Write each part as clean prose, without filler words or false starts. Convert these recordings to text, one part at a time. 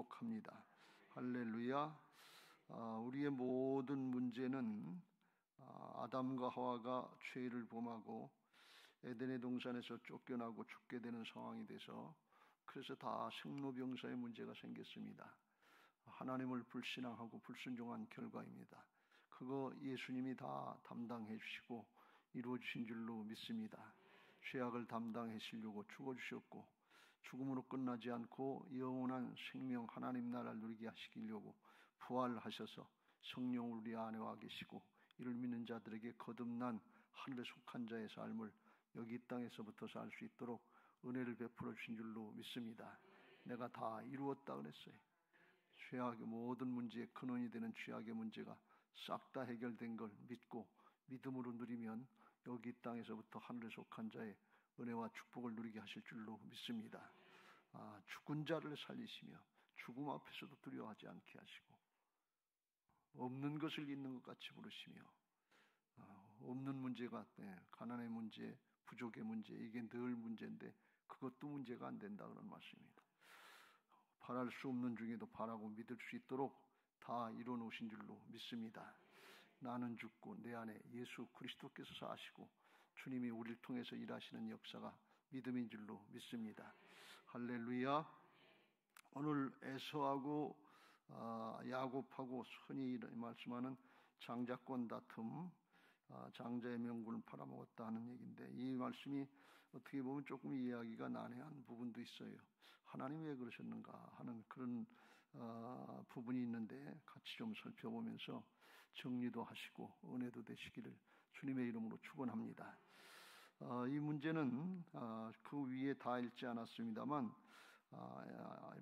축복합니다. 할렐루야. 우리의 모든 문제는 아담과 하와가 죄를 범하고 에덴의 동산에서 쫓겨나고 죽게 되는 상황이 돼서, 그래서 다 생로병사의 문제가 생겼습니다. 하나님을 불신앙하고 불순종한 결과입니다. 그거 예수님이 다 담당해 주시고 이루어 주신 줄로 믿습니다. 죄악을 담당해 주시려고 죽어 주셨고, 죽음으로 끝나지 않고 영원한 생명 하나님 나라를 누리게 하시려고 부활하셔서 성령을 우리 안에 와 계시고, 이를 믿는 자들에게 거듭난 하늘에 속한 자의 삶을 여기 이 땅에서부터 살 수 있도록 은혜를 베풀어 주신 줄로 믿습니다. 내가 다 이루었다 그랬어요. 죄악의 모든 문제의 근원이 되는 죄악의 문제가 싹 다 해결된 걸 믿고 믿음으로 누리면 여기 이 땅에서부터 하늘에 속한 자의 은혜와 축복을 누리게 하실 줄로 믿습니다. 죽은 자를 살리시며 죽음 앞에서도 두려워하지 않게 하시고, 없는 것을 있는 것 같이 부르시며, 없는 문제가 가난의 문제, 부족의 문제, 이게 늘 문제인데 그것도 문제가 안 된다 그런 말씀입니다. 바랄 수 없는 중에도 바라고 믿을 수 있도록 다 이루어 놓으신 줄로 믿습니다. 나는 죽고 내 안에 예수 그리스도께서 사시고 주님이 우리를 통해서 일하시는 역사가 믿음인 줄로 믿습니다. 할렐루야. 오늘 에서하고 야곱하고 흔히 말씀하는 장자권 다툼, 장자의 명분을 팔아먹었다 하는 얘기인데, 이 말씀이 어떻게 보면 조금 이해하기가 난해한 부분도 있어요. 하나님 왜 그러셨는가 하는 그런 부분이 있는데, 같이 좀 살펴보면서 정리도 하시고 은혜도 되시기를 주님의 이름으로 축원합니다. 이 문제는 그 위에 다 읽지 않았습니다만,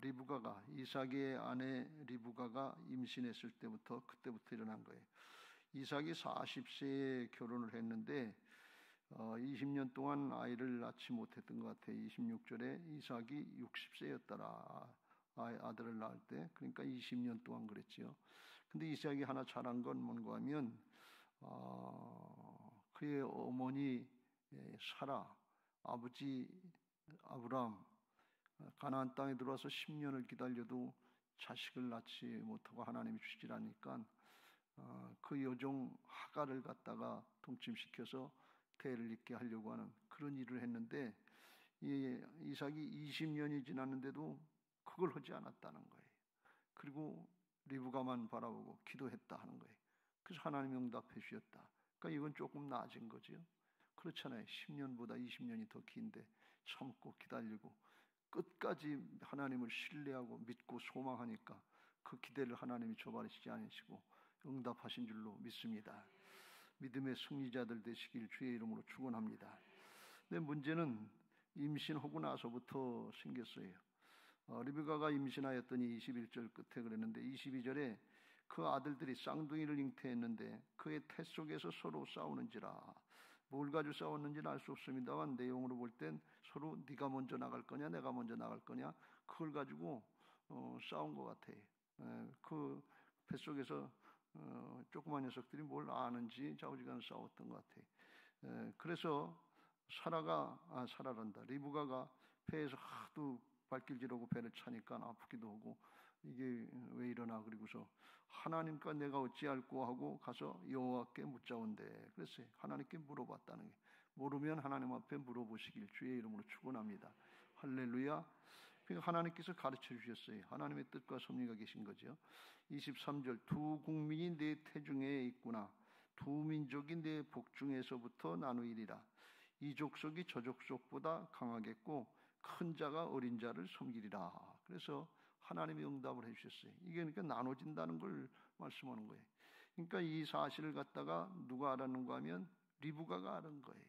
리브가가, 이삭의 아내 리브가가 임신했을 때부터, 그때부터 일어난 거예요. 이삭이 40세에 결혼을 했는데 20년 동안 아이를 낳지 못했던 것 같아요. 26절에 이삭이 60세였더라. 아들을 낳을 때. 그러니까 20년 동안 그랬지요. 근데 이삭이 하나 잘한 건 뭔가 하면 그의 어머니 사라, 아버지 아브람, 가나안 땅에 들어와서 10년을 기다려도 자식을 낳지 못하고 하나님이 주시질 않으니까 그 여종 하갈을 갖다가 동침시켜서 태를 잇게 하려고 하는 그런 일을 했는데, 이삭이 20년이 지났는데도 그걸 하지 않았다는 거예요. 그리고 리브가만 바라보고 기도했다 하는 거예요. 그래서 하나님이 응답해 주셨다. 그러니까 이건 조금 나아진 거죠. 그렇잖아요. 10년보다 20년이 더 긴데 참고 기다리고 끝까지 하나님을 신뢰하고 믿고 소망하니까 그 기대를 하나님이 저버리시지 않으시고 응답하신 줄로 믿습니다. 믿음의 승리자들 되시길 주의 이름으로 축원합니다. 근데 문제는 임신하고 나서부터 생겼어요. 리브가가 임신하였더니 21절 끝에 그랬는데, 22절에 그 아들들이 쌍둥이를 잉태했는데 그의 태 속에서 서로 싸우는지라. 뭘 가지고 싸웠는지는 알 수 없습니다만, 내용으로 볼 땐 서로 네가 먼저 나갈 거냐 내가 먼저 나갈 거냐 그걸 가지고 싸운 것 같아요. 그 뱃속에서 조그만 녀석들이 뭘 아는지 좌우지간 싸웠던 것 같아요. 그래서 사라란다. 리브가가 배에서 하도 발길질하고 배를 차니까 아프기도 하고 이게 왜 이러나, 그리고서 하나님과 내가 어찌할꼬 하고 가서 여호와께 묻자온대. 그랬어요. 하나님께 물어봤다는 게, 모르면 하나님 앞에 물어보시길 주의 이름으로 축원합니다. 할렐루야. 그러니까 하나님께서 가르쳐 주셨어요. 하나님의 뜻과 섭리가 계신 거죠. 23절, 두 국민이 내 태중에 있구나. 두 민족이 내 복중에서부터 나누이리라. 이 족속이 저 족속보다 강하겠고 큰 자가 어린 자를 섬기리라. 그래서 하나님이 응답을 해주셨어요. 이게 그러니까 나눠진다는 걸 말씀하는 거예요. 그러니까 이 사실을 갖다가 누가 알았는가 하면 리브가가 아는 거예요.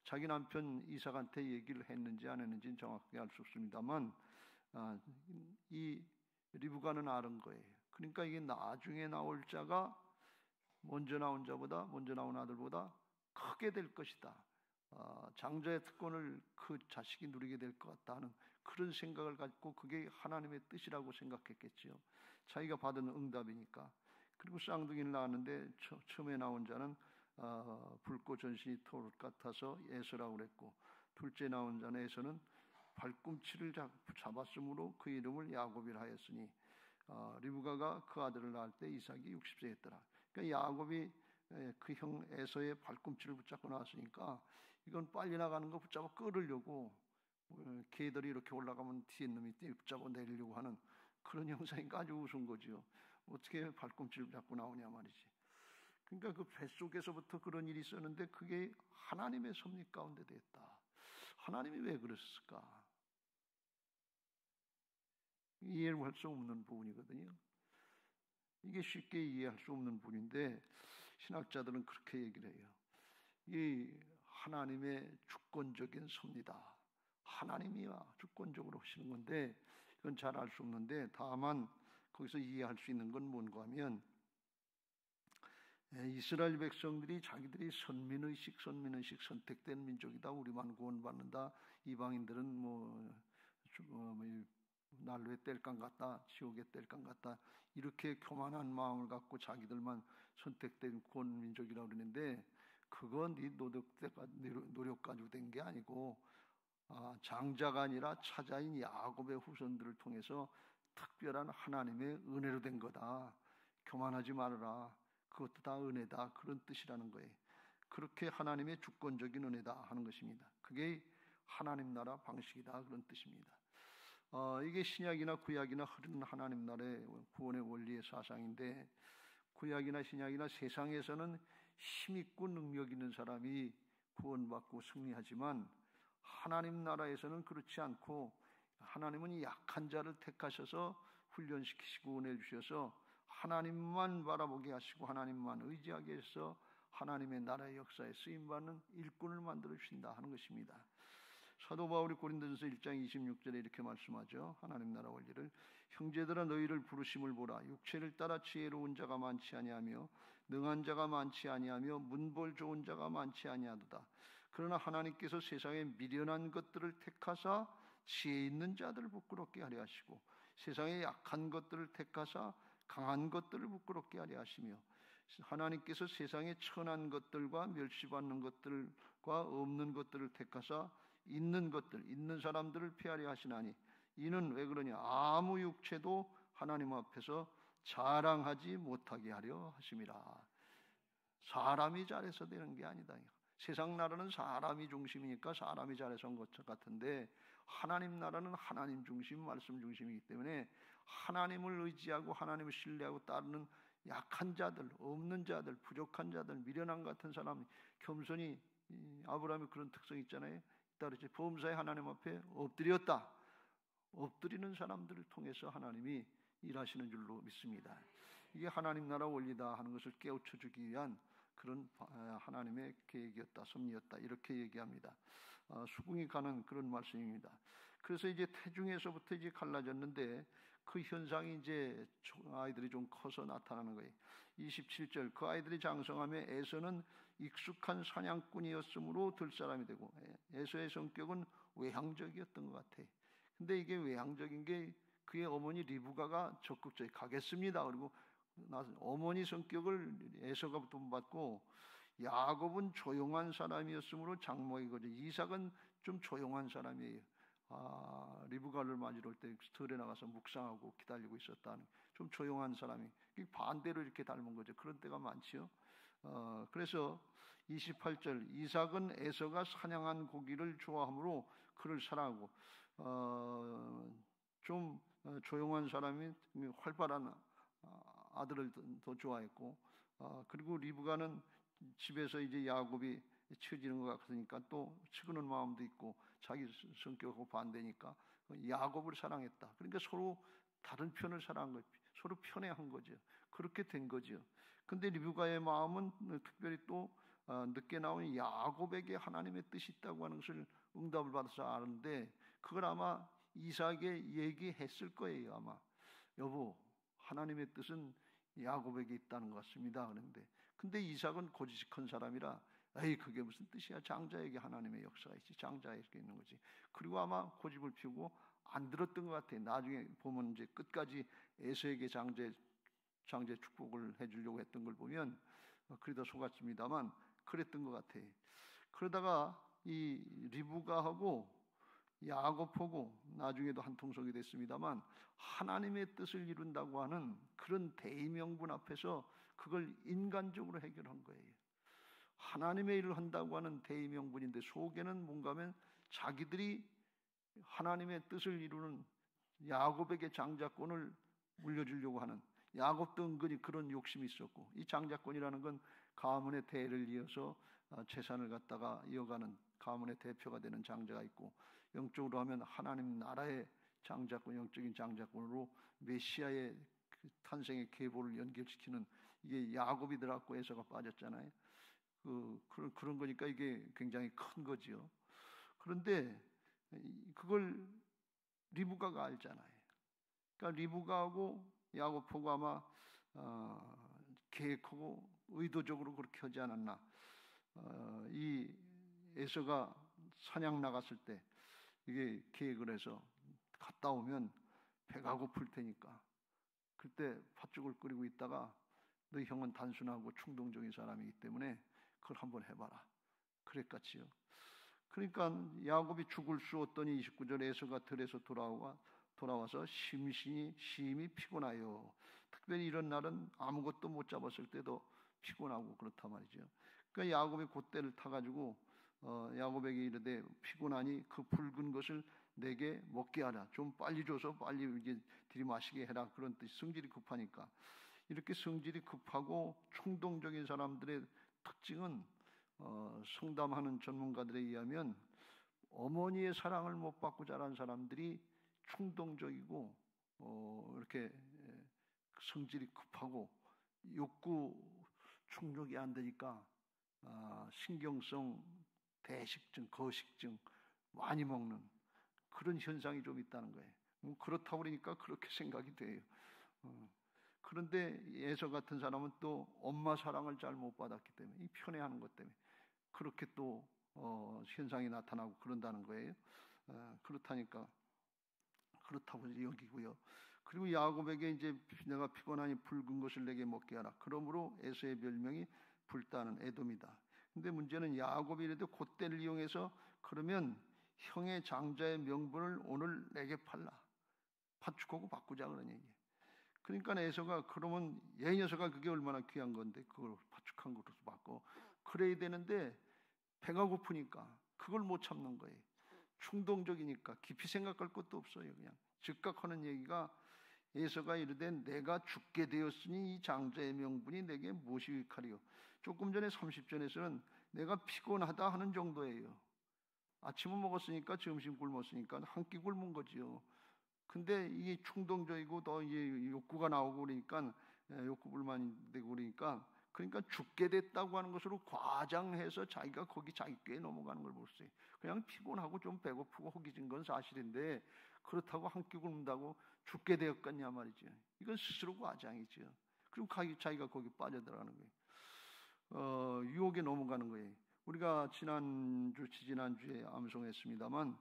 자기 남편 이삭한테 얘기를 했는지 안 했는지는 정확하게 알 수 없습니다만, 이 리브가는 아는 거예요. 그러니까 이게 나중에 나올 자가 먼저 나온 자보다, 먼저 나온 아들보다 크게 될 것이다. 장자의 특권을 그 자식이 누리게 될 것 같다 하는 그런 생각을 갖고, 그게 하나님의 뜻이라고 생각했겠지요. 자기가 받은 응답이니까. 그리고 쌍둥이를 낳았는데 처음에 나온 자는 붉고 전신이 돌 같아서 에서라고 그랬고, 둘째 나온 자는 에서는 발꿈치를 잡았으므로 그 이름을 야곱이라 하였으니 리브가가 그 아들을 낳을 때 이삭이 60세였더라. 그러니까 야곱이 그 형 에서의 발꿈치를 붙잡고 나왔으니까 이건 빨리 나가는 거 붙잡아 끌으려고 개들이 이렇게 올라가면 뒤에 놈이 붙잡아 내리려고 하는 그런 형상이니까 아주 우스운 거지요. 어떻게 발꿈치를 잡고 나오냐 말이지. 그러니까 그 뱃속에서부터 그런 일이 있었는데 그게 하나님의 섭리 가운데 됐다. 하나님이 왜 그랬을까? 이해를 할 수 없는 부분이거든요. 이게 쉽게 이해할 수 없는 부분인데 신학자들은 그렇게 얘기를 해요. 이 하나님의 주권적인 섭리다. 하나님이야 주권적으로 하시는 건데 그건 잘 알 수 없는데 다만 거기서 이해할 수 있는 건 뭔가 하면 이스라엘 백성들이 자기들이 선민의식 선택된 민족이다. 우리만 구원받는다. 이방인들은 난로에 뗄감 같다. 지옥에 뗄감 같다. 이렇게 교만한 마음을 갖고 자기들만 선택된 구원 민족이라고 그러는데 그건 네 노력 가지고 된 게 아니고 장자가 아니라 차자인 야곱의 후손들을 통해서 특별한 하나님의 은혜로 된 거다. 교만하지 말아라. 그것도 다 은혜다. 그런 뜻이라는 거예요. 그렇게 하나님의 주권적인 은혜다 하는 것입니다. 그게 하나님 나라 방식이다. 그런 뜻입니다. 이게 신약이나 구약이나 흐르는 하나님 나라의 구원의 원리의 사상인데 구약이나 신약이나 세상에서는 힘있고 능력 있는 사람이 구원받고 승리하지만 하나님 나라에서는 그렇지 않고 하나님은 이 약한 자를 택하셔서 훈련시키시고 은혜 주셔서 하나님만 바라보게 하시고 하나님만 의지하게 해서 하나님의 나라의 역사에 쓰임받는 일꾼을 만들어 주신다 하는 것입니다. 사도 바울이 고린도전서 1장 26절에 이렇게 말씀하죠. 하나님 나라 원리를 형제들아 너희를 부르심을 보라. 육체를 따라 지혜로운 자가 많지 아니하며 능한 자가 많지 아니하며 문벌 좋은 자가 많지 아니하도다. 그러나 하나님께서 세상에 미련한 것들을 택하사 지혜 있는 자들을 부끄럽게 하려 하시고 세상에 약한 것들을 택하사 강한 것들을 부끄럽게 하려 하시며 하나님께서 세상에 천한 것들과 멸시받는 것들과 없는 것들을 택하사 있는 것들, 있는 사람들을 피하려 하시나니 이는 왜 그러냐? 아무 육체도 하나님 앞에서 자랑하지 못하게 하려 하심이라. 사람이 잘해서 되는 게 아니다. 세상 나라는 사람이 중심이니까 사람이 잘해서 한 것 같은데 하나님 나라는 하나님 중심, 말씀 중심이기 때문에 하나님을 의지하고 하나님을 신뢰하고 따르는 약한 자들, 없는 자들, 부족한 자들, 미련한 같은 사람, 겸손히 아브라함이 그런 특성이 있잖아요. 따르지 범사에 하나님 앞에 엎드렸다. 엎드리는 사람들을 통해서 하나님이 일하시는 줄로 믿습니다. 이게 하나님 나라 원리다 하는 것을 깨우쳐주기 위한 그런 하나님의 계획이었다, 섭리였다 이렇게 얘기합니다. 수긍이 가는 그런 말씀입니다. 그래서 이제 태중에서부터 이제 갈라졌는데 그 현상이 이제 아이들이 좀 커서 나타나는 거예요. 27절 그 아이들이 장성하며 에서는 익숙한 사냥꾼이었으므로 들 사람이 되고 에서의 성격은 외향적이었던 것 같아. 근데 이게 외향적인 게 그의 어머니 리브가가 적극적이 가겠습니다. 그리고 어머니 성격을 에서가 본받고 야곱은 조용한 사람이었으므로 장모이거든. 이삭은 좀 조용한 사람이에요. 리브가를 맞으러 올 때 들에 나가서 묵상하고 기다리고 있었다는 좀 조용한 사람이 반대로 이렇게 닮은 거죠. 그런 때가 많지요. 그래서 28절 이삭은 에서가 사냥한 고기를 좋아하므로 그를 사랑하고 좀 조용한 사람이 활발한 아들을 더 좋아했고 그리고 리브가는 집에서 이제 야곱이 치워지는 것 같으니까 또 치우는 마음도 있고 자기 성격하고 반대니까 야곱을 사랑했다. 그러니까 서로 다른 편을 사랑한 거죠. 서로 편애한 거죠. 그렇게 된 거죠. 근데 리브가의 마음은 특별히 또 늦게 나온 야곱에게 하나님의 뜻이 있다고 하는 것을 응답을 받아서 아는데 그걸 아마 이삭에게 얘기했을 거예요. 아마 여보 하나님의 뜻은 야곱에게 있다는 것 같습니다. 그런데 근데 이삭은 고지식한 사람이라 에이 그게 무슨 뜻이야. 장자에게 하나님의 역사가 있지. 장자에게 있는 거지. 그리고 아마 고집을 피우고 안 들었던 것 같아요. 나중에 보면 이제 끝까지 에서에게 장자의 축복을 해주려고 했던 걸 보면 그러다 속았습니다만 그랬던 것 같아요. 그러다가 이 리브가하고 야곱하고 나중에도 한 통속이 됐습니다만 하나님의 뜻을 이룬다고 하는 그런 대의명분 앞에서 그걸 인간적으로 해결한 거예요. 하나님의 일을 한다고 하는 대의명분인데 속에는 뭔가 하면 자기들이 하나님의 뜻을 이루는 야곱에게 장자권을 물려주려고 하는, 야곱도 은근히 그런 욕심이 있었고, 이 장자권이라는 건 가문의 대를 이어서 재산을 갖다가 이어가는 가문의 대표가 되는 장자가 있고, 영적으로 하면 하나님 나라의 장자권, 영적인 장자권으로 메시아의 그 탄생의 계보를 연결시키는, 이게 야곱이 들어갔고 에서가 빠졌잖아요. 그런 거니까 이게 굉장히 큰 거지요. 그런데 그걸 리브가가 알잖아요. 그러니까 리브가하고 야곱하고 아마 계획하고 의도적으로 그렇게 하지 않았나. 이 에서가 사냥 나갔을 때 이게 계획을 해서 갔다 오면 배가 고플 테니까 그때 팥죽을 끓이고 있다가 너 형은 단순하고 충동적인 사람이기 때문에 그걸 한번 해봐라. 그랬겠지요. 그러니까 야곱이 죽을 수 없더니 29절 에서가 들에서 돌아와서 심히 피곤하여, 특별히 이런 날은 아무것도 못 잡았을 때도 피곤하고 그렇단 말이죠. 그러니까 야곱이 그때를 타가지고 야곱에게 이르되 피곤하니 그 붉은 것을 내게 먹게 하라. 좀 빨리 줘서 빨리 이제 들이마시게 해라. 그런 뜻. 성질이 급하니까. 이렇게 성질이 급하고 충동적인 사람들의 특징은 성담하는 전문가들에 의하면 어머니의 사랑을 못 받고 자란 사람들이 충동적이고 이렇게 성질이 급하고 욕구 충족이 안 되니까 신경성 대식증, 거식증 많이 먹는 그런 현상이 좀 있다는 거예요. 그렇다고 그러니까 그렇게 생각이 돼요. 그런데 에서 같은 사람은 또 엄마 사랑을 잘 못 받았기 때문에 이 편애하는 것 때문에 그렇게 또 현상이 나타나고 그런다는 거예요. 그렇다니까 그렇다고 여기고요. 그리고 야곱에게 이제 내가 피곤하니 붉은 것을 내게 먹게 하라. 그러므로 에서의 별명이 불타는 에돔이다. 근데 문제는 야곱이 이래도 그때를 이용해서 그러면 형의 장자의 명분을 오늘 내게 팔라. 팥죽하고 바꾸자 그런 얘기예요. 그러니까 에서가 그러면 얘 녀석아 그게 얼마나 귀한 건데 그걸 팥죽한 것으로 바꿔. 그래야 되는데 배가 고프니까 그걸 못 참는 거예요. 충동적이니까 깊이 생각할 것도 없어요. 그냥 즉각 하는 얘기가 에서가 이르되 내가 죽게 되었으니 이 장자의 명분이 내게 무엇이 유익하리요. 조금 전에 30절에서는 내가 피곤하다 하는 정도예요. 아침은 먹었으니까 점심 굶었으니까 한 끼 굶은 거지요. 근데 이게 충동적이고 더 이제 욕구가 나오고 그러니까 욕구 불만이 되고 그러니까 죽게 됐다고 하는 것으로 과장해서 자기가 거기 자기 꾀에 넘어가는 걸 보세요. 그냥 피곤하고 좀 배고프고 허기진 건 사실인데 그렇다고 한 끼 굶는다고 죽게 되었겠냐 말이죠. 이건 스스로 과장이죠. 그리고 자기가 거기 빠져들어가는 거예요. 유혹에 넘어가는 거예요. 우리가 지난주에 암송했습니다만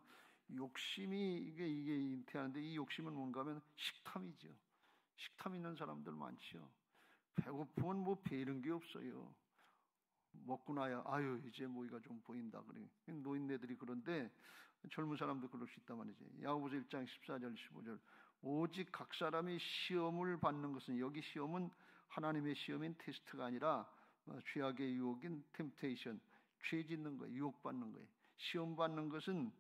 욕심이 이게 잉태하는데 이 욕심은 뭔가 하면 식탐이죠. 식탐 있는 사람들 많지요. 배고프면 뭐 배이는 게 없어요. 먹고 나야 아유 이제 뭐가 좀 보인다 그래. 노인네들이 그런데 젊은 사람도 그럴 수 있단 말이지. 야고보서 1장 14절 15절 오직 각 사람이 시험을 받는 것은, 여기 시험은 하나님의 시험인 테스트가 아니라 죄악의 유혹인 템테이션, 죄 짓는 거예요. 유혹받는 거예요. 시험 받는 것은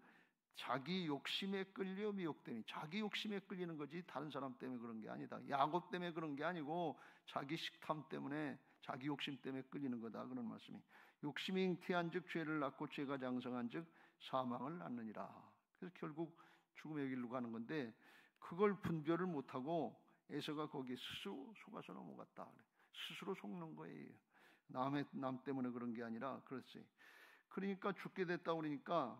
자기 욕심에 끌려 미혹되니, 자기 욕심에 끌리는 거지 다른 사람 때문에 그런 게 아니다. 야곱 때문에 그런 게 아니고 자기 식탐 때문에, 자기 욕심 때문에 끌리는 거다. 그런 말씀이. 욕심이 잉태한 즉 죄를 낳고 죄가 장성한 즉 사망을 낳느니라. 그래서 결국 죽음의 길로 가는 건데 그걸 분별을 못하고 에서가 거기에 스스로 속아서 넘어갔다. 스스로 속는 거예요. 남 때문에 그런 게 아니라 그렇지. 그러니까 죽게 됐다 그러니까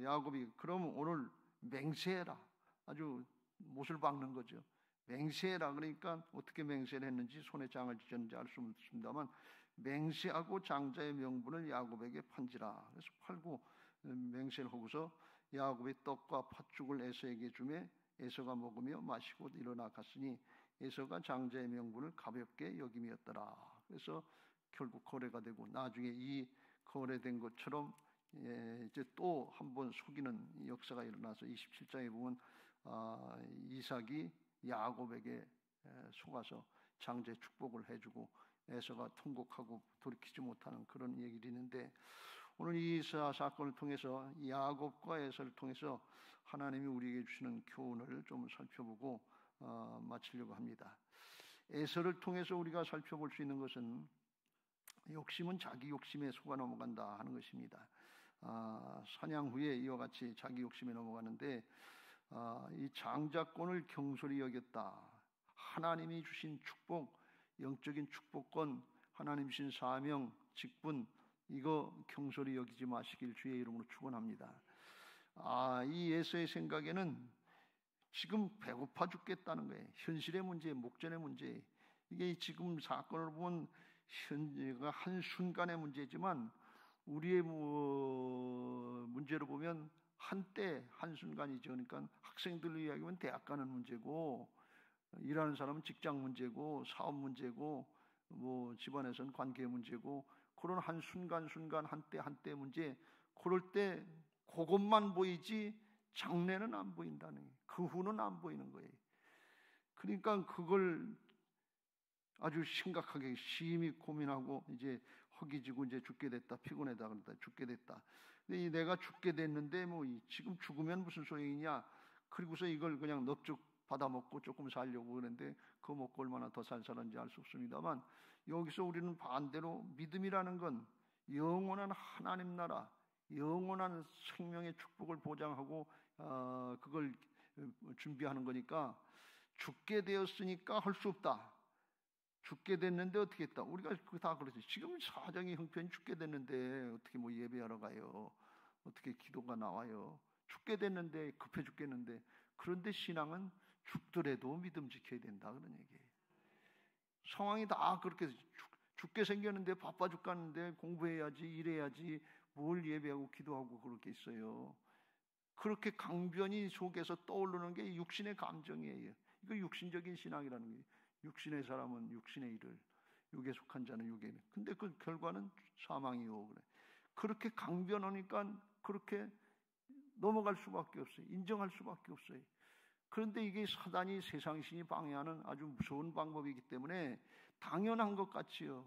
야곱이 그럼 오늘 맹세해라. 아주 못을 박는 거죠. 맹세해라. 그러니까 어떻게 맹세를 했는지 손에 장을 찢었는지 알 수 없습니다만 맹세하고 장자의 명분을 야곱에게 판지라. 그래서 팔고 맹세를 하고서 야곱이 떡과 팥죽을 에서에게 주매 에서가 먹으며 마시고 일어나 갔으니 에서가 장자의 명분을 가볍게 여김이었더라. 그래서 결국 거래가 되고 나중에 이 거래된 것처럼 이제 또 한 번 속이는 역사가 일어나서 27장에 보면 이삭이 야곱에게 속아서 장제 축복을 해주고 에서가 통곡하고 돌이키지 못하는 그런 얘기를 있는데, 오늘 이 사건을 통해서 야곱과 에서를 통해서 하나님이 우리에게 주시는 교훈을 좀 살펴보고 마치려고 합니다. 에서를 통해서 우리가 살펴볼 수 있는 것은 욕심은 자기 욕심에 속아 넘어간다 하는 것입니다. 사냥 후에 이와 같이 자기 욕심에 넘어가는데, 이 장자권을 경솔히 여겼다. 하나님이 주신 축복, 영적인 축복권, 하나님 주신 사명, 직분, 이거 경솔히 여기지 마시길 주의 이름으로 축원합니다. 이 에서의 생각에는 지금 배고파 죽겠다는 거예요. 현실의 문제, 목전의 문제. 이게 지금 사건을 보면 현재가 한순간의 문제지만 우리의 문제로 보면 한때 한순간이죠. 그러니까 학생들로 이야기하면 대학 가는 문제고, 일하는 사람은 직장 문제고, 사업 문제고, 집안에서는 관계 문제고, 그런 한순간 한때 문제, 그럴 때 그것만 보이지 장래는 안 보인다는 거예요. 그 후는 안 보이는 거예요. 그러니까 그걸 아주 심각하게 심히 고민하고 이제 허기지고 이제 죽게 됐다, 피곤하다 그러다 죽게 됐다. 근데 내가 죽게 됐는데 지금 죽으면 무슨 소용이냐? 그리고서 이걸 그냥 넙죽 받아먹고 조금 살려고 그러는데 그거 먹고 얼마나 더 살는지 알 수 없습니다만, 여기서 우리는 반대로 믿음이라는 건 영원한 하나님 나라, 영원한 생명의 축복을 보장하고 그걸 준비하는 거니까, 죽게 되었으니까 할 수 없다. 죽게 됐는데 어떻게 했다. 우리가 다 그렇지. 지금 사정이 형편이 죽게 됐는데 어떻게 예배하러 가요? 어떻게 기도가 나와요? 죽게 됐는데 급해 죽겠는데. 그런데 신앙은 죽더라도 믿음 지켜야 된다 그런 얘기예요. 상황이 다 그렇게 죽게 생겼는데 바빠 죽겠는데 공부해야지, 일해야지, 뭘 예배하고 기도하고 그렇게 있어요. 그렇게 강변이 속에서 떠오르는 게 육신의 감정이에요. 이거 육신적인 신앙이라는 거예요. 육신의 사람은 육신의 일을, 육에 속한 자는 육에. 근데 그 결과는 사망이요. 그래. 그렇게 강변하니까 그렇게 넘어갈 수밖에 없어요. 인정할 수밖에 없어요. 그런데 이게 사단이, 세상신이 방해하는 아주 무서운 방법이기 때문에 당연한 것 같지요.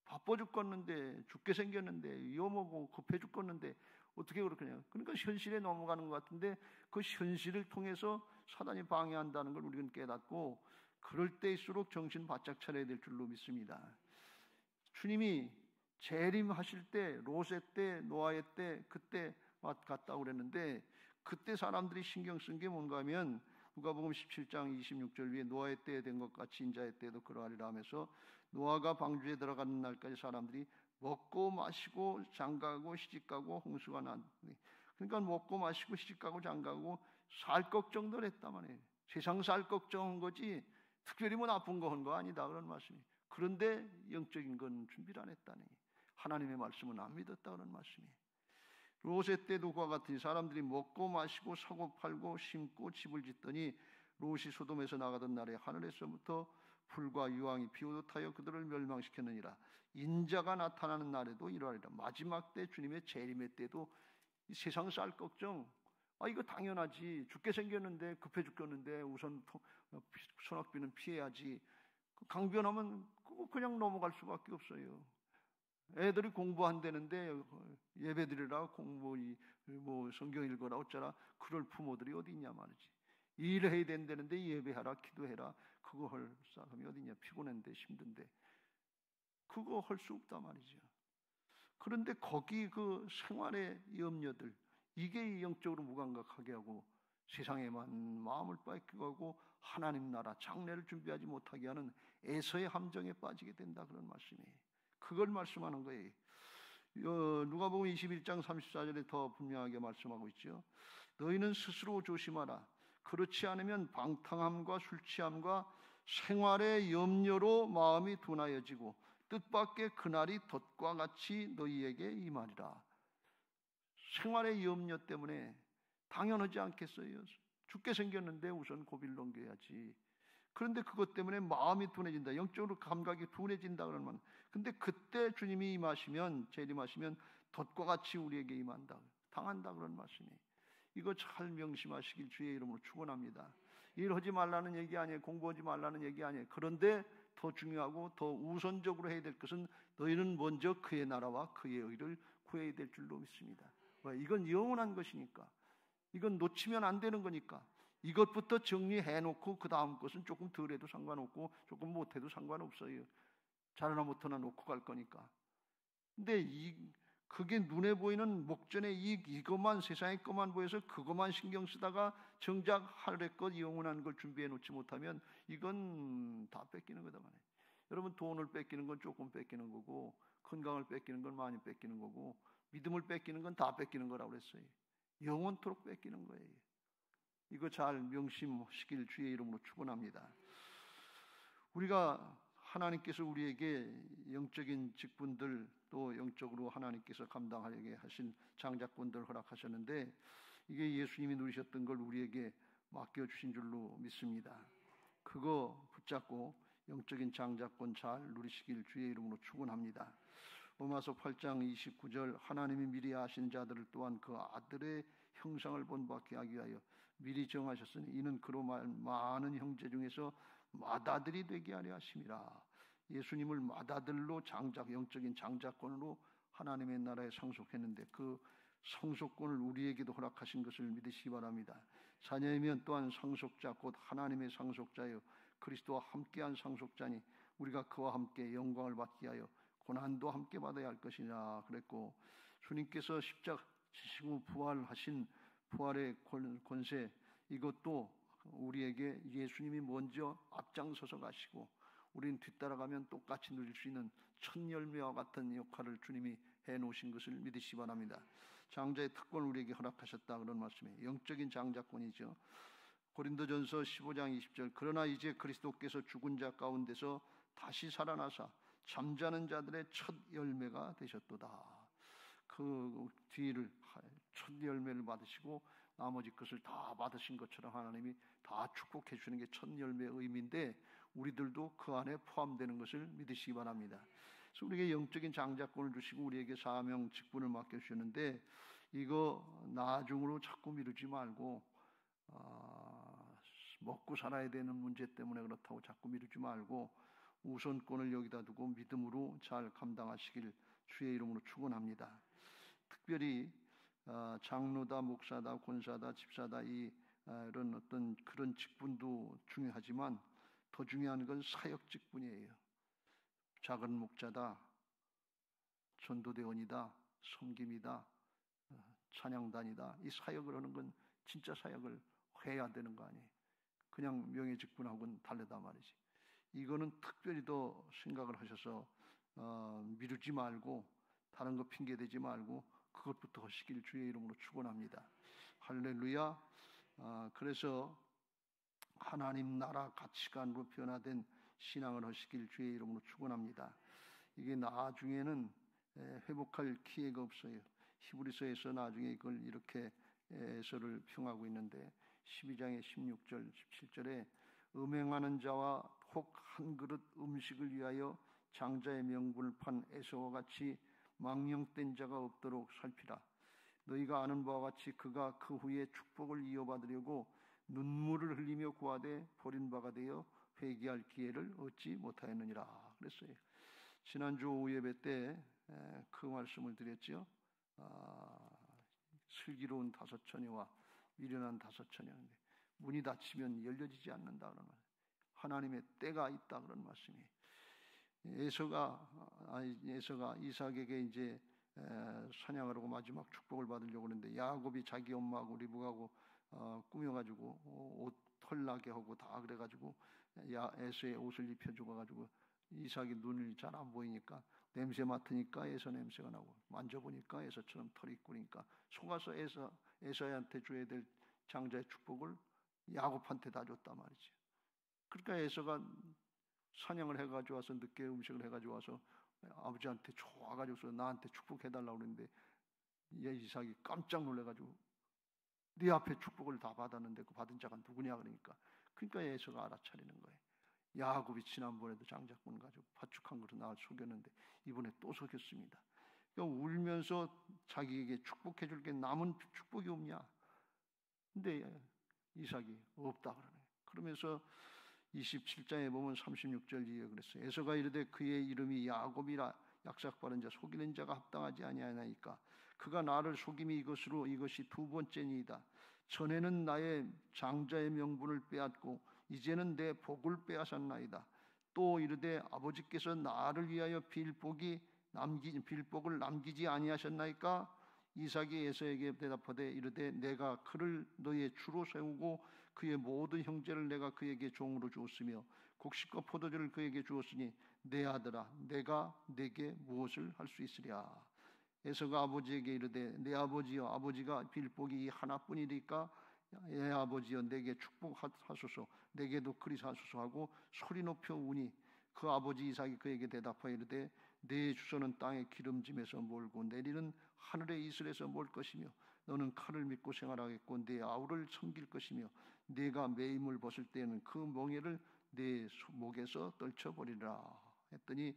바빠 죽겠는데, 죽게 생겼는데, 위험하고 급해 죽겠는데 어떻게 그렇겠냐. 그러니까 현실에 넘어가는 것 같은데, 그 현실을 통해서 사단이 방해한다는 걸 우리는 깨닫고, 그럴 때일수록 정신 바짝 차려야 될 줄로 믿습니다. 주님이 재림하실 때, 롯의 때, 노아의 때, 그때 갔다고 그랬는데, 그때 사람들이 신경 쓴 게 뭔가 하면 누가복음 17장 26절 위에 노아의 때에 된 것 같이 인자의 때에도 그러하리라 하면서, 노아가 방주에 들어가는 날까지 사람들이 먹고 마시고 장가고 시집가고 홍수가 난, 그러니까 먹고 마시고 시집가고 장가고 살 걱정도 했단 말이에요. 세상 살 걱정한 거지 특별히 나쁜 거 한 거 아니다 그런 말씀이. 그런데 영적인 건 준비를 안 했다니, 하나님의 말씀은 안 믿었다 그런 말씀이에요. 롯의 때도 그와 같으니 사람들이 먹고 마시고 사고 팔고 심고 집을 짓더니 롯이 소돔에서 나가던 날에 하늘에서부터 불과 유황이 비오듯 하여 그들을 멸망시켰느니라. 인자가 나타나는 날에도 이러하리라. 마지막 때, 주님의 재림의 때도 이 세상 쌀 걱정, 이거 당연하지. 죽게 생겼는데, 급해 죽겠는데 우선 소낙비는 피해야지. 강변하면 그거 그냥 넘어갈 수밖에 없어요. 애들이 공부 안 되는데 예배드리라, 공부 성경 읽어라 어쩌라, 그럴 부모들이 어디 있냐 말이지. 일해야 된다는데 예배하라, 기도해라, 그거 할 사람이 어디 있냐. 피곤한데 힘든데 그거 할 수 없다 말이죠. 그런데 거기 그 생활의 염려들, 이게 영적으로 무감각하게 하고 세상에만 마음을 뺏기고 하고 하나님 나라 장래를 준비하지 못하게 하는 에서의 함정에 빠지게 된다 그런 말씀이에요. 그걸 말씀하는 거예요. 누가복음 21장 34절에 더 분명하게 말씀하고 있죠. 너희는 스스로 조심하라. 그렇지 않으면 방탕함과 술취함과 생활의 염려로 마음이 둔하여지고 뜻밖의 그날이 덫과 같이 너희에게 임하리라. 생활의 염려 때문에 당연하지 않겠어요? 죽게 생겼는데 우선 고비를 넘겨야지. 그런데 그것 때문에 마음이 둔해진다. 영적으로 감각이 둔해진다 그러는 말. 근데 그때 주님이 임하시면, 재림하시면 돛과 같이 우리에게 임한다, 당한다 그런 말씀이. 이거 잘 명심하시길 주의 이름으로 축원합니다. 일하지 말라는 얘기 아니에요. 공부하지 말라는 얘기 아니에요. 그런데 더 중요하고 더 우선적으로 해야 될 것은 너희는 먼저 그의 나라와 그의 의를 구해야 될 줄로 믿습니다. 왜? 이건 영원한 것이니까. 이건 놓치면 안 되는 거니까. 이것부터 정리해놓고 그 다음 것은 조금 덜해도 상관없고 조금 못해도 상관없어요. 잘하나 못하나 놓고 갈 거니까. 근데 그게 눈에 보이는 목전의 이익, 이것만 세상의 것만 보여서 그것만 신경 쓰다가 정작 하늘의 것 영원한 걸 준비해 놓지 못하면 이건 다 뺏기는 거다 말이에요. 여러분, 돈을 뺏기는 건 조금 뺏기는 거고, 건강을 뺏기는 건 많이 뺏기는 거고, 믿음을 뺏기는 건 다 뺏기는 거라고 그랬어요. 영원토록 뺏기는 거예요. 이거 잘 명심하시길 주의 이름으로 축원합니다. 우리가 하나님께서 우리에게 영적인 직분들, 또 영적으로 하나님께서 감당하게 하신 장작권들을 허락하셨는데, 이게 예수님이 누리셨던 걸 우리에게 맡겨주신 줄로 믿습니다. 그거 붙잡고 영적인 장작권 잘 누리시길 주의 이름으로 축원합니다. 로마서 8장 29절, 하나님이 미리 아신 자들을 또한 그 아들의 형상을 본받게 하기 위하여 미리 정하셨으니 이는 그로 많은 형제 중에서 맏아들이 되게 하려 하심이라. 예수님을 맏아들로 영적인 장자권으로 하나님의 나라에 상속했는데 그 상속권을 우리에게도 허락하신 것을 믿으시기 바랍니다. 자녀이면 또한 상속자 곧 하나님의 상속자여 그리스도와 함께한 상속자니 우리가 그와 함께 영광을 받게 하여 고난도 함께 받아야 할 것이냐 그랬고, 주님께서 십자가 지시고 부활하신 부활의 권세, 이것도 우리에게 예수님이 먼저 앞장서서 가시고 우리는 뒤따라가면 똑같이 누릴 수 있는 첫 열매와 같은 역할을 주님이 해놓으신 것을 믿으시기 바랍니다. 장자의 특권을 우리에게 허락하셨다 그런 말씀이에요. 영적인 장자권이죠. 고린도전서 15장 20절, 그러나 이제 그리스도께서 죽은 자 가운데서 다시 살아나사 잠자는 자들의 첫 열매가 되셨도다. 그 뒤를 첫 열매를 받으시고 나머지 것을 다 받으신 것처럼 하나님이 다 축복해 주는 게 첫 열매의 의미인데, 우리들도 그 안에 포함되는 것을 믿으시기 바랍니다. 그래서 우리에게 영적인 장자권을 주시고 우리에게 사명 직분을 맡겨주셨는데, 이거 나중으로 자꾸 미루지 말고 먹고 살아야 되는 문제 때문에 그렇다고 자꾸 미루지 말고 우선권을 여기다 두고 믿음으로 잘 감당하시길 주의 이름으로 축원합니다. 특별히 장로다, 목사다, 권사다, 집사다, 이런 어떤 그런 직분도 중요하지만 더 중요한 건 사역 직분이에요. 작은 목자다, 전도대원이다, 섬김이다, 찬양단이다. 이 사역을 하는 건 진짜 사역을 해야 되는 거 아니에요. 그냥 명예 직분하고는 다르다 말이지. 이거는 특별히 더 생각을 하셔서 미루지 말고 다른 거 핑계 대지 말고 그것부터 하시길 주의 이름으로 축원합니다. 할렐루야. 그래서 하나님 나라 가치관으로 변화된 신앙을 하시길 주의 이름으로 축원합니다. 이게 나중에는 회복할 기회가 없어요. 히브리서에서 나중에 이걸 이렇게 해설을 평하고 있는데 12장의 16절 17절에 음행하는 자와 혹 한 그릇 음식을 위하여 장자의 명분을 판 에서와 같이 망령된 자가 없도록 살피라. 너희가 아는 바와 같이 그가 그 후에 축복을 이어받으려고 눈물을 흘리며 구하되 버린 바가 되어 회개할 기회를 얻지 못하였느니라 그랬어요. 지난주 오후 예배 때 그 말씀을 드렸죠. 슬기로운 다섯 처녀와 미련한 다섯 처녀인데 문이 닫히면 열려지지 않는다 그런 말. 하나님의 때가 있다 그런 말씀이에요. 에서가 이삭에게 이제 사냥하려고 마지막 축복을 받으려고 하는데 야곱이 자기 엄마하고 리브가하고 꾸며가지고 옷 털나게 하고 다 그래가지고 에서의 옷을 입혀주고가지고 이삭이 눈이 잘 안 보이니까 냄새 맡으니까 에서 냄새가 나고 만져보니까 에서처럼 털이 꾸니까 속아서 에서한테 줘야 될 장자의 축복을 야곱한테 다 줬단 말이지. 그러니까 에서가 사냥을 해가지고 와서 늦게 음식을 해가지고 와서 아버지한테 좋아가지고서 나한테 축복해달라고 그러는데 이삭이 깜짝 놀래가지고 네 앞에 축복을 다 받았는데 그 받은 자가 누구냐 그러니까 에서가 알아차리는 거예요. 야곱이 지난번에도 장자권 가지고 파축한 것으로 나를 속였는데 이번에 또 속였습니다. 그러니까 울면서 자기에게 축복해 줄 게 남은 축복이 없냐? 근데 이삭이 없다 그러네. 그러면서 27장에 보면 36절 이에 그랬어요. 에서가 이르되 그의 이름이 야곱이라 약삭바른 자 속이는 자가 합당하지 아니하나이까 그가 나를 속임이 이것으로 이것이 두 번째니이다. 전에는 나의 장자의 명분을 빼앗고 이제는 내 복을 빼앗았나이다. 또 이르되 아버지께서 나를 위하여 빌복을 남기지 아니하셨나이까. 이삭이 에서에게 대답하되 이르되 내가 그를 너의 주로 세우고 그의 모든 형제를 내가 그에게 종으로 주었으며 곡식과 포도주를 그에게 주었으니 내 아들아 내가 내게 무엇을 할 수 있으랴. 에서가 아버지에게 이르되 내 아버지여 아버지가 빌복이 하나뿐이니까 내 아버지여 내게 축복하소서 내게도 그리하소서 하고 소리 높여 우니 그 아버지 이삭이 그에게 대답하여 이르되 내 주소는 땅의 기름짐에서 몰고 내리는 하늘의 이슬에서 몰 것이며 너는 칼을 믿고 생활하겠고 내 아우를 섬길 것이며 네가 매임을 벗을 때에는 그 멍에를 내 목에서 떨쳐버리라 했더니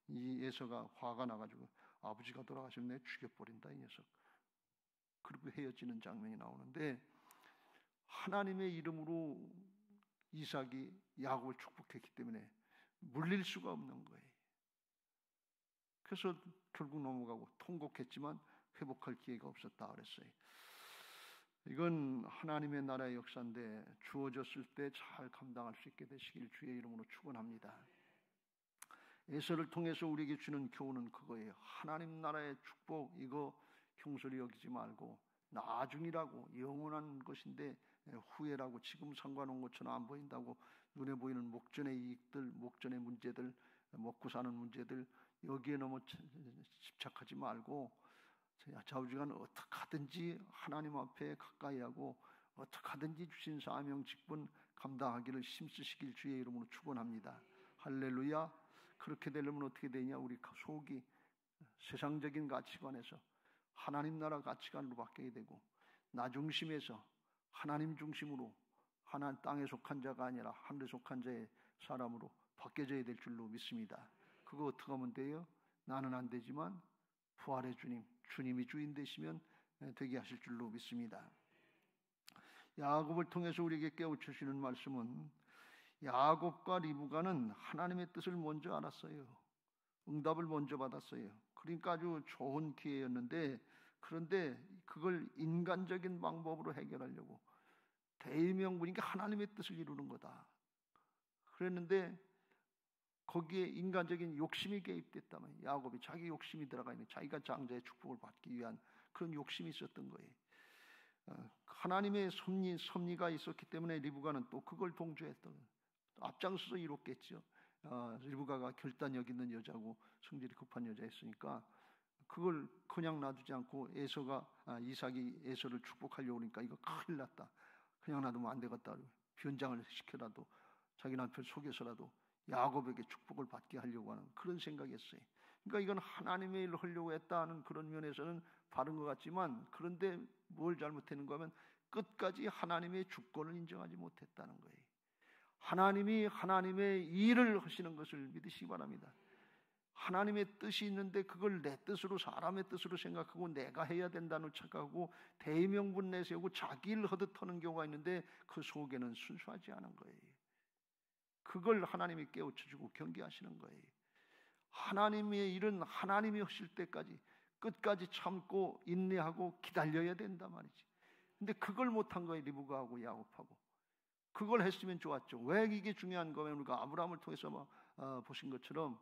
이 에서가 화가 나가지고 아버지가 돌아가시면 내 죽여버린다 이 녀석. 그리고 헤어지는 장면이 나오는데 하나님의 이름으로 이삭이 야곱을 축복했기 때문에 물릴 수가 없는 거예요. 그래서 결국 넘어가고 통곡했지만 회복할 기회가 없었다 그랬어요. 이건 하나님의 나라의 역사인데 주어졌을 때 잘 감당할 수 있게 되시길 주의 이름으로 축원합니다. 에서를 통해서 우리에게 주는 교훈은 그거예요. 하나님 나라의 축복 이거 경솔히 여기지 말고 나중이라고 영원한 것인데 후회라고 지금 상관없는 것처럼 안 보인다고 눈에 보이는 목전의 이익들, 목전의 문제들, 먹고 사는 문제들 여기에 너무 집착하지 말고 좌우지간 어떻게 하든지 하나님 앞에 가까이 하고 어떻게 하든지 주신 사명 직분 감당하기를 힘쓰시길 주의 이름으로 축원합니다. 할렐루야. 그렇게 되려면 어떻게 되냐? 우리 속이 세상적인 가치관에서 하나님 나라 가치관으로 바뀌어야 되고 나 중심에서 하나님 중심으로 하나님 땅에 속한 자가 아니라 하늘에 속한 자의 사람으로 바뀌어져야 될 줄로 믿습니다. 그거 어떻게 하면 돼요? 나는 안 되지만 부활의 주님이 주인 되시면 되게 하실 줄로 믿습니다. 야곱을 통해서 우리에게 깨우치시는 말씀은 야곱과 리브가는 하나님의 뜻을 먼저 알았어요. 응답을 먼저 받았어요. 그러니까 아주 좋은 기회였는데 그런데 그걸 인간적인 방법으로 해결하려고 대의명분이니까 하나님의 뜻을 이루는 거다 그랬는데 거기에 인간적인 욕심이 개입됐다면 야곱이 자기 욕심이 들어가 있는 자기가 장자의 축복을 받기 위한 그런 욕심이 있었던 거예요. 하나님의 섭리가 있었기 때문에 리브가는 또 그걸 동조했던 거예요. 앞장서서 이뤘겠죠. 리브가가 결단력 있는 여자고 성질이 급한 여자였으니까 그걸 그냥 놔두지 않고 이삭이 에서를 축복하려고 하니까 이거 큰일 났다. 그냥 놔두면 안 되겠다. 변장을 시켜라도 자기 남편 속여서라도 야곱에게 축복을 받게 하려고 하는 그런 생각이었어요. 그러니까 이건 하나님의 일을 하려고 했다는 그런 면에서는 바른 것 같지만 그런데 뭘 잘못했는가 하면 끝까지 하나님의 주권을 인정하지 못했다는 거예요. 하나님이 하나님의 일을 하시는 것을 믿으시기 바랍니다. 하나님의 뜻이 있는데 그걸 내 뜻으로 사람의 뜻으로 생각하고 내가 해야 된다는 착각하고 대의명분 내세우고 자기 일 하듯 하는 경우가 있는데 그 속에는 순수하지 않은 거예요. 그걸 하나님이 깨우쳐주고 경계하시는 거예요. 하나님의 일은 하나님이 하실 때까지 끝까지 참고 인내하고 기다려야 된단 말이지. 근데 그걸 못한 거예요. 리브가하고 야곱하고. 그걸 했으면 좋았죠. 왜 이게 중요한 거면 우리가 아브라함을 통해서 보신 것처럼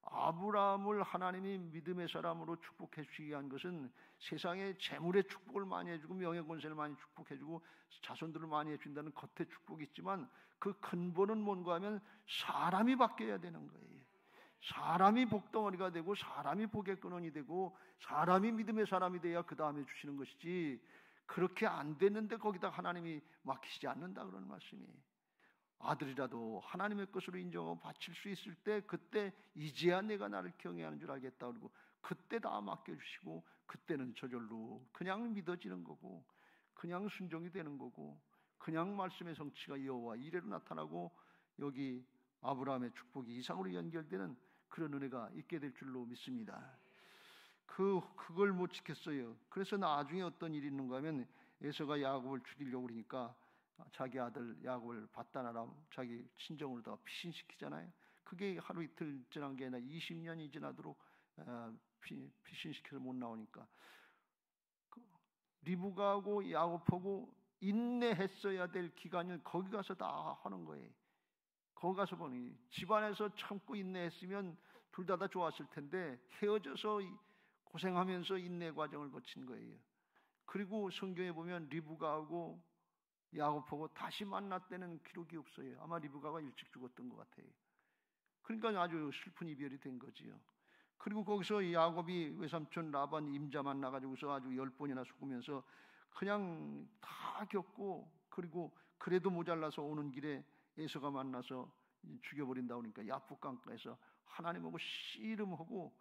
아브라함을 하나님이 믿음의 사람으로 축복해 주시기 위한 것은 세상에 재물의 축복을 많이 해주고 명예 권세를 많이 축복해주고 자손들을 많이 해준다는 겉의 축복이 있지만 그 근본은 뭔가 하면 사람이 바뀌어야 되는 거예요. 사람이 복덩어리가 되고 사람이 복의 근원이 되고 사람이 믿음의 사람이 돼야 그 다음에 주시는 것이지 그렇게 안 됐는데 거기다 하나님이 맡기시지 않는다 그런 말씀이에요. 아들이라도 하나님의 것으로 인정하고 바칠 수 있을 때 그때 이제야 내가 나를 경외하는 줄 알겠다 그러고 그때 다 맡겨주시고 그때는 저절로 그냥 믿어지는 거고 그냥 순종이 되는 거고 그냥 말씀의 성취가 여호와 이레로 나타나고 여기 아브라함의 축복이 이삭으로 연결되는 그런 은혜가 있게 될 줄로 믿습니다. 그걸 못 지켰어요. 그래서 나중에 어떤 일이 있는가 하면 에서가 야곱을 죽이려고 그러니까 자기 아들 야곱을 받다나라 자기 친정으로다가 피신시키잖아요. 그게 하루 이틀 지난 게 아니라 20년이 지나도록 피신시켜서 못 나오니까 리브가하고 야곱하고 인내했어야 될 기간을 거기 가서 다 하는 거예요. 거기 가서 보니 집안에서 참고 인내했으면 둘 다 좋았을 텐데 헤어져서 고생하면서 인내 과정을 거친 거예요. 그리고 성경에 보면 리브가하고 야곱하고 다시 만났다는 기록이 없어요. 아마 리브가가 일찍 죽었던 것 같아요. 그러니까 아주 슬픈 이별이 된 거지요. 그리고 거기서 야곱이 외삼촌 라반 임자 만나가지고서 아주 10번이나 죽으면서 그냥 다 겪고, 그리고 그래도 모자라서 오는 길에 에서가 만나서 죽여버린다 그러니까 야복강가에서 하나님하고 씨름하고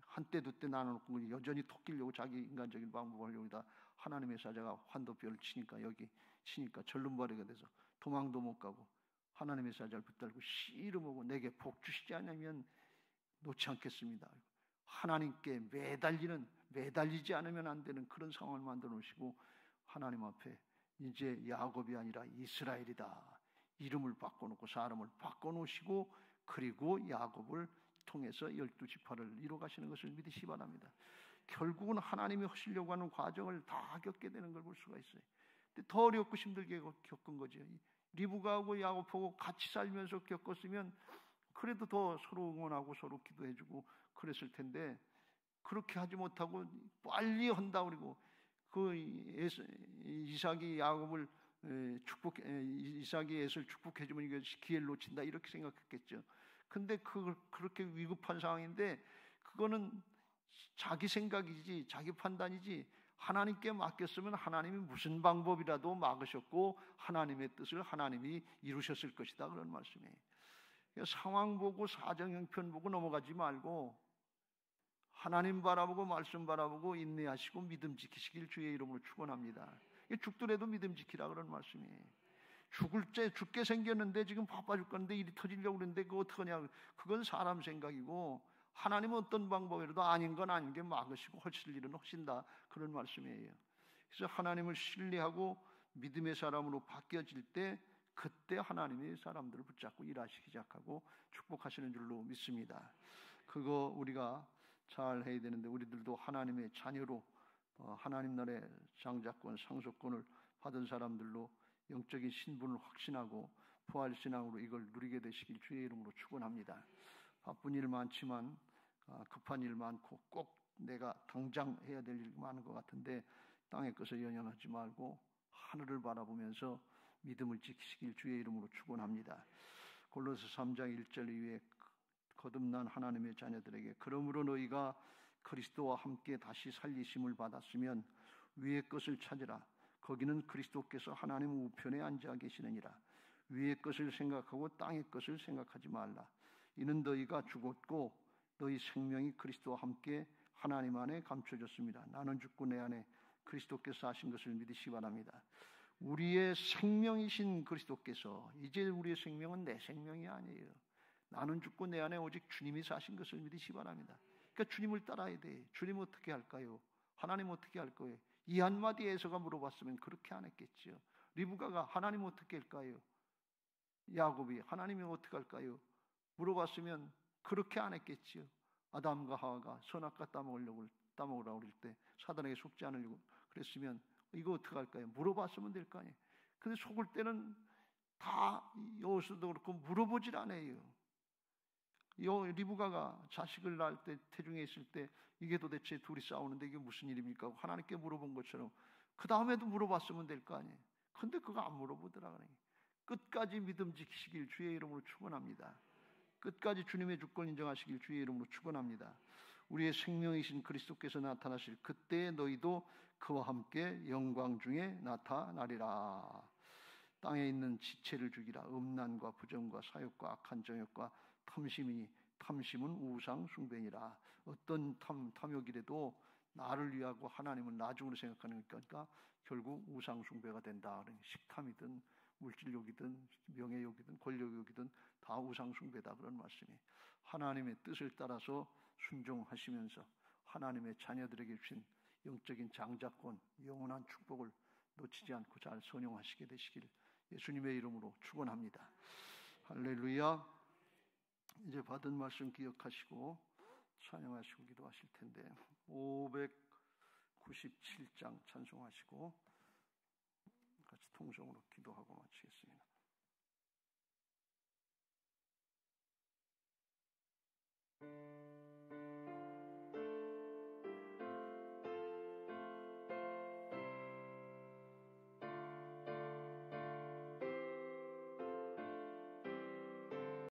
한때 두때 나눠놓고 여전히 토끼려고 자기 인간적인 방법을 하려고 다 하나님의 사자가 환도뼈를 치니까 여기 치니까 절름발이가 돼서 도망도 못 가고 하나님의 사자를 붙들고 씨름하고 내게 복 주시지 않으면 놓지 않겠습니다. 하나님께 매달리지 않으면 안 되는 그런 상황을 만들어 놓으시고 하나님 앞에 이제 야곱이 아니라 이스라엘이다 이름을 바꿔놓고 사람을 바꿔놓으시고 그리고 야곱을 통해서 12지파를 이뤄 가시는 것을 믿으시기 바랍니다. 결국은 하나님이 하시려고 하는 과정을 다 겪게 되는 걸 볼 수가 있어요. 근데 더 어렵고 힘들게 겪은 거죠. 리브가하고 야곱하고 같이 살면서 겪었으면 그래도 더 서로 응원하고 서로 기도해주고 그랬을 텐데 그렇게 하지 못하고 빨리 한다 그러고 이삭이 야곱을 이삭이 에서를 축복해주면 이게 기회를 놓친다 이렇게 생각했겠죠. 근데 그렇게 위급한 상황인데 그거는 자기 생각이지 자기 판단이지 하나님께 맡겼으면 하나님이 무슨 방법이라도 막으셨고 하나님의 뜻을 하나님이 이루셨을 것이다 그런 말씀이에요. 상황 보고 사정 형편 보고 넘어가지 말고 하나님 바라보고 말씀 바라보고 인내하시고 믿음 지키시길 주의 이름으로 축원합니다. 죽더라도 믿음 지키라 그런 말씀이에요. 죽게 생겼는데 지금 바빠 죽겠는데 일이 터지려고 그러는데 그거 어떡하냐. 그건 사람 생각이고 하나님은 어떤 방법이라도 아닌 건 아닌 게 막으시고 하실 일은 하신다 그런 말씀이에요. 그래서 하나님을 신뢰하고 믿음의 사람으로 바뀌어질 때 그때 하나님이 사람들을 붙잡고 일하시기 시작하고 축복하시는 줄로 믿습니다. 그거 우리가 잘 해야 되는데 우리들도 하나님의 자녀로 하나님 나라의 장자권 상속권을 받은 사람들로 영적인 신분을 확신하고 부활신앙으로 이걸 누리게 되시길 주의 이름으로 축원합니다. 바쁜 일 많지만 급한 일 많고 꼭 내가 당장 해야 될 일 많은 것 같은데 땅의 것을 연연하지 말고 하늘을 바라보면서 믿음을 지키시길 주의 이름으로 축원합니다. 골로새 3장 1절 이후에 거듭난 하나님의 자녀들에게 그러므로 너희가 그리스도와 함께 다시 살리심을 받았으면 위의 것을 찾으라. 거기는 그리스도께서 하나님 우편에 앉아 계시느니라. 위의 것을 생각하고 땅의 것을 생각하지 말라. 이는 너희가 죽었고 너희 생명이 그리스도와 함께 하나님 안에 감춰졌습니다. 나는 죽고 내 안에 그리스도께서 하신 것을 믿으시기 바랍니다. 우리의 생명이신 그리스도께서 이제 우리의 생명은 내 생명이 아니에요. 나는 죽고 내 안에 오직 주님이 사신 것을 믿으시기 바랍니다. 그러니까 주님을 따라야 돼. 주님 어떻게 할까요? 하나님 어떻게 할 거예요? 이 한마디 에서가 물어봤으면 그렇게 안 했겠죠. 리브가가 하나님 어떻게 할까요? 야곱이 하나님이 어떻게 할까요? 물어봤으면 그렇게 안 했겠지요. 아담과 하와가 선악과 따먹으라고 그럴 때 사단에게 속지 않으려고 그랬으면 이거 어떻게 할까요? 물어봤으면 될 거 아니에요. 근데 속을 때는 다 여호수아도 그렇고 물어보질 않아요. 리브가가 자식을 낳을 때 태중에 있을 때 이게 도대체 둘이 싸우는데 이게 무슨 일입니까? 하나님께 물어본 것처럼 그 다음에도 물어봤으면 될 거 아니에요. 근데 그거 안 물어보더라 그러니 끝까지 믿음 지키시길 주의 이름으로 축원합니다. 끝까지 주님의 주권 인정하시길 주의 이름으로 축원합니다. 우리의 생명이신 그리스도께서 나타나실 그때에 너희도 그와 함께 영광 중에 나타나리라. 땅에 있는 지체를 죽이라. 음란과 부정과 사욕과 악한 정욕과 탐심은 우상 숭배니라. 어떤 탐욕이라도 나를 위하고 하나님은 나중으로 생각하는 거니까 결국 우상 숭배가 된다. 식탐이든 물질욕이든 명예욕이든 권력욕이든 다 우상 숭배다 그런 말씀이. 하나님의 뜻을 따라서 순종하시면서 하나님의 자녀들에게 주신 영적인 장자권, 영원한 축복을 놓치지 않고 잘 선용하시게 되시길 예수님의 이름으로 축원합니다. 할렐루야. 이제 받은 말씀 기억하시고 찬양하시고 기도하실 텐데 597장 찬송하시고 같이 통성으로 기도하고 마치겠습니다.